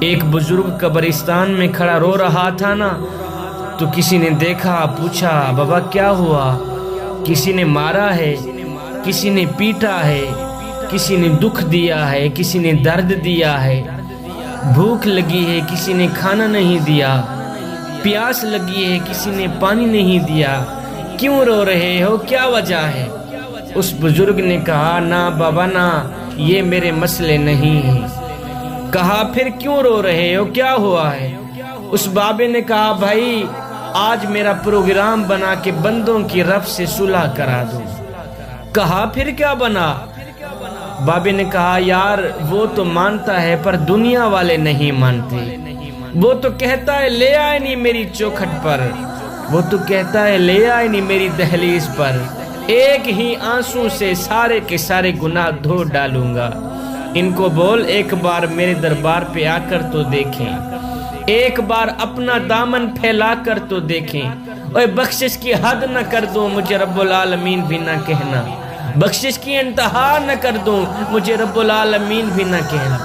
ایک بزرگ قبرستان میں کھڑا رو رہا تھا نا، تو کسی نے دیکھا، پوچھا بابا کیا ہوا؟ کسی نے مارا ہے، کسی نے پیٹا ہے، کسی نے دکھ دیا ہے، کسی نے درد دیا ہے، بھوک لگی ہے، کسی نے کھانا نہیں دیا، پیاس لگی ہے، کسی نے پانی نہیں دیا، کیوں رو رہے ہو؟ کیا وجہ ہے؟ اس بزرگ نے کہا نا بابا نا، یہ میرے مسئلے نہیں ہیں۔ کہا پھر کیوں رو رہے ہو؟ کیا ہوا ہے؟ اس بابے نے کہا بھائی آج میرا پروگرام بنا کہ بندوں کی رب سے صلح کرا دوں۔ کہا پھر کیا بنا؟ بابے نے کہا یار وہ تو مانتا ہے پر دنیا والے نہیں مانتے، وہ تو کہتا ہے لے آئے نہیں میری چوکھٹ پر، وہ تو کہتا ہے لے آئے نہیں میری دہلیز پر، ایک ہی آنسو سے سارے کے سارے گناہ دھو ڈالوں گا۔ ان کو بول ایک بار میرے دربار پہ آ کر تو دیکھیں، ایک بار اپنا دامن پھیلا کر تو دیکھیں، اور بخشش کی حد نہ کر دوں مجھے رب العالمین بھی نہ کہنا، بخشش کی انتہا نہ کر دوں مجھے رب العالمین بھی نہ کہنا۔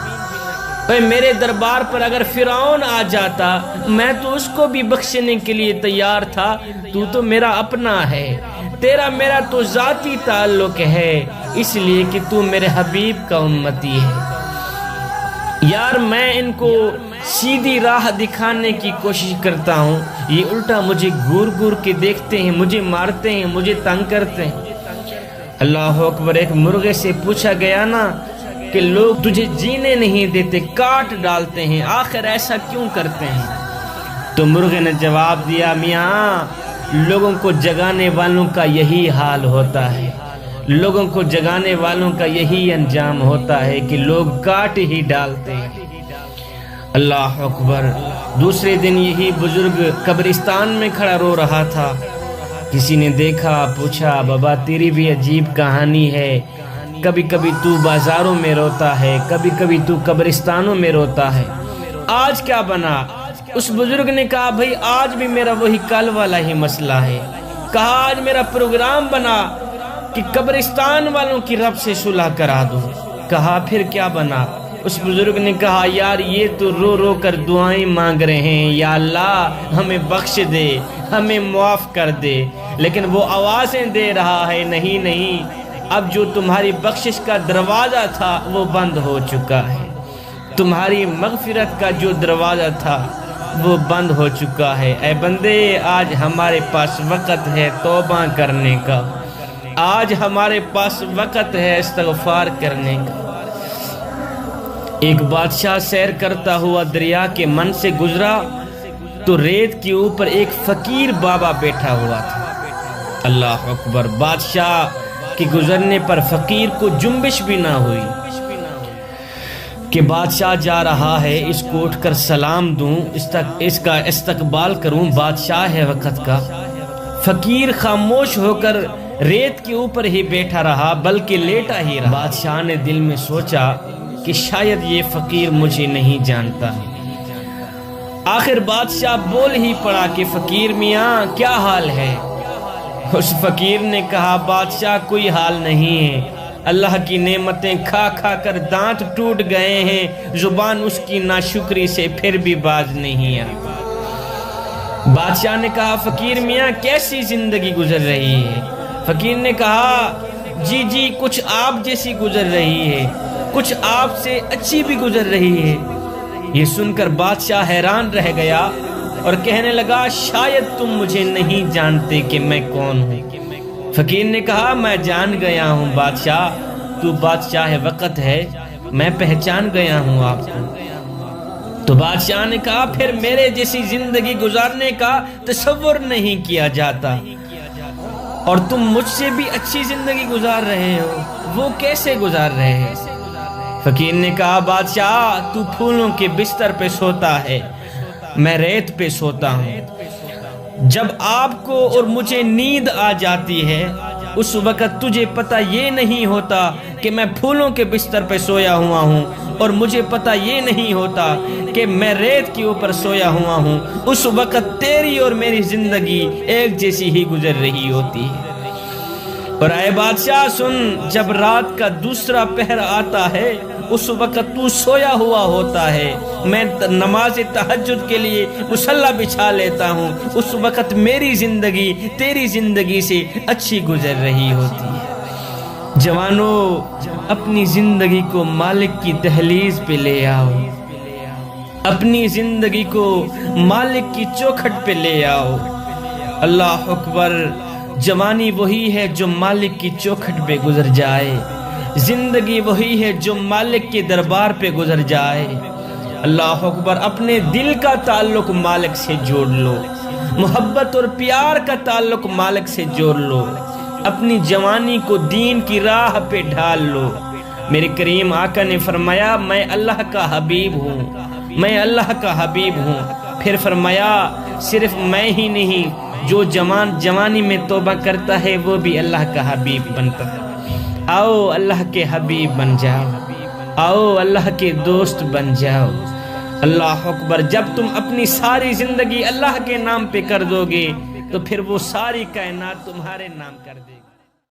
اے میرے دربار پر اگر فرعون آ جاتا میں تو اس کو بھی بخشنے کے لیے تیار تھا، تو میرا اپنا ہے، تیرا میرا تو ذاتی تعلق ہے، اس لیے کہ تو میرے حبیب کا امتی ہے۔ یار میں ان کو سیدھی راہ دکھانے کی کوشش کرتا ہوں، یہ الٹا مجھے گور گور کے دیکھتے ہیں، مجھے مارتے ہیں، مجھے تنگ کرتے ہیں۔ اللہ اکبر۔ ایک مرغے سے پوچھا گیا نا کہ لوگ تجھے جینے نہیں دیتے، کاٹ ڈالتے ہیں، آخر ایسا کیوں کرتے ہیں؟ تو مرغے نے جواب دیا میاں لوگوں کو جگانے والوں کا یہی حال ہوتا ہے، لوگوں کو جگانے والوں کا یہی انجام ہوتا ہے کہ لوگ کاٹ ہی ڈالتے ہیں۔ اللہ اکبر۔ دوسرے دن یہی بزرگ قبرستان میں کھڑا رو رہا تھا، کسی نے دیکھا، پوچھا بابا تیری بھی عجیب کہانی ہے، کبھی کبھی تو بازاروں میں روتا ہے، کبھی کبھی تو قبرستانوں میں روتا ہے، آج کیا بنا؟ اس بزرگ نے کہا بھئی آج بھی میرا وہی کل والا ہی مسئلہ ہے۔ کہا آج میرا پروگرام بنا کہ قبرستان والوں کی رب سے صلح کرا دوں۔ کہا پھر کیا بنا؟ اس بزرگ نے کہا یار یہ تو رو رو کر دعائیں مانگ رہے ہیں، یا اللہ ہمیں بخش دے، ہمیں معاف کر دے، لیکن وہ آوازیں دے رہا ہے نہیں نہیں، اب جو تمہاری بخشش کا دروازہ تھا وہ بند ہو چکا ہے، تمہاری مغفرت کا جو دروازہ تھا وہ بند ہو چکا ہے۔ اے بندے آج ہمارے پاس وقت ہے توبہ کرنے کا، آج ہمارے پاس وقت ہے استغفار کرنے کا۔ ایک بادشاہ سیر کرتا ہوا دریا کے من سے گزرا تو ریت کے اوپر ایک فقیر بابا بیٹھا ہوا تھا۔ اللہ اکبر۔ بادشاہ کے گزرنے پر فقیر کو جنبش بھی نہ ہوئی کہ بادشاہ جا رہا ہے، اس کو اٹھ کر سلام دوں، اس کا استقبال کروں، بادشاہ ہے وقت کا۔ فقیر خاموش ہو کر ریت کے اوپر ہی بیٹھا رہا، بلکہ لیٹا ہی رہا۔ بادشاہ نے دل میں سوچا کہ شاید یہ فقیر مجھے نہیں جانتا۔ آخر بادشاہ بول ہی پڑا کہ فقیر میاں کیا حال ہے؟ اس فقیر نے کہا بادشاہ کوئی حال نہیں ہے، اللہ کی نعمتیں کھا کھا کر دانت ٹوٹ گئے ہیں، زبان اس کی ناشکری سے پھر بھی باز نہیں آتا۔ بادشاہ نے کہا فقیر میاں کیسی زندگی گزر رہی ہے؟ فقیر نے کہا جی کچھ آپ جیسی گزر رہی ہے، کچھ آپ سے اچھی بھی گزر رہی ہے۔ یہ سن کر بادشاہ حیران رہ گیا اور کہنے لگا شاید تم مجھے نہیں جانتے کہ میں کون ہوں۔ فقیر نے کہا میں جان گیا ہوں بادشاہ، تو بادشاہ وقت ہے، میں پہچان گیا ہوں آپ کو۔ تو بادشاہ نے کہا پھر میرے جیسی زندگی گزارنے کا تصور نہیں کیا جاتا، اور تم مجھ سے بھی اچھی زندگی گزار رہے ہو، وہ کیسے گزار رہے ہیں؟ فقیر نے کہا بادشاہ تو پھولوں کے بستر پہ سوتا ہے، میں ریت پہ سوتا ہوں۔ جب آپ کو اور مجھے نیند آ جاتی ہے اس وقت تجھے پتہ یہ نہیں ہوتا کہ میں پھولوں کے بستر پہ سویا ہوا ہوں، اور مجھے پتہ یہ نہیں ہوتا کہ میں ریت کے اوپر سویا ہوا ہوں۔ اس وقت تیری اور میری زندگی ایک جیسی ہی گزر رہی ہوتی ہے۔ اور اے بادشاہ سن، جب رات کا دوسرا پہر آتا ہے اس وقت تو سویا ہوا ہوتا ہے، میں نماز تہجد کے لیے مصلی بچھا لیتا ہوں، اس وقت میری زندگی تیری زندگی سے اچھی گزر رہی ہوتی ہے۔ جوانوں، اپنی زندگی کو مالک کی دہلیز پہ لے آؤ، اپنی زندگی کو مالک کی چوکھٹ پہ لے آؤ۔ اللہ اکبر، جوانی وہی ہے جو مالک کی چوکھٹ پہ گزر جائے، زندگی وہی ہے جو مالک کے دربار پہ گزر جائے۔ اللہ اکبر، اپنے دل کا تعلق مالک سے جوڑ لو، محبت اور پیار کا تعلق مالک سے جوڑ لو، اپنی جوانی کو دین کی راہ پہ ڈھال لو۔ میرے کریم آقا نے فرمایا میں اللہ کا حبیب ہوں، میں اللہ کا حبیب ہوں۔ پھر فرمایا صرف میں ہی نہیں، جو جوانی میں توبہ کرتا ہے وہ بھی اللہ کا حبیب بنتا ہے۔ آؤ اللہ کے حبیب بن جاؤ، آؤ اللہ کے دوست بن جاؤ۔ اللہ اکبر، جب تم اپنی ساری زندگی اللہ کے نام پہ کر دو گے تو پھر وہ ساری کائنات تمہارے نام کر دے گی۔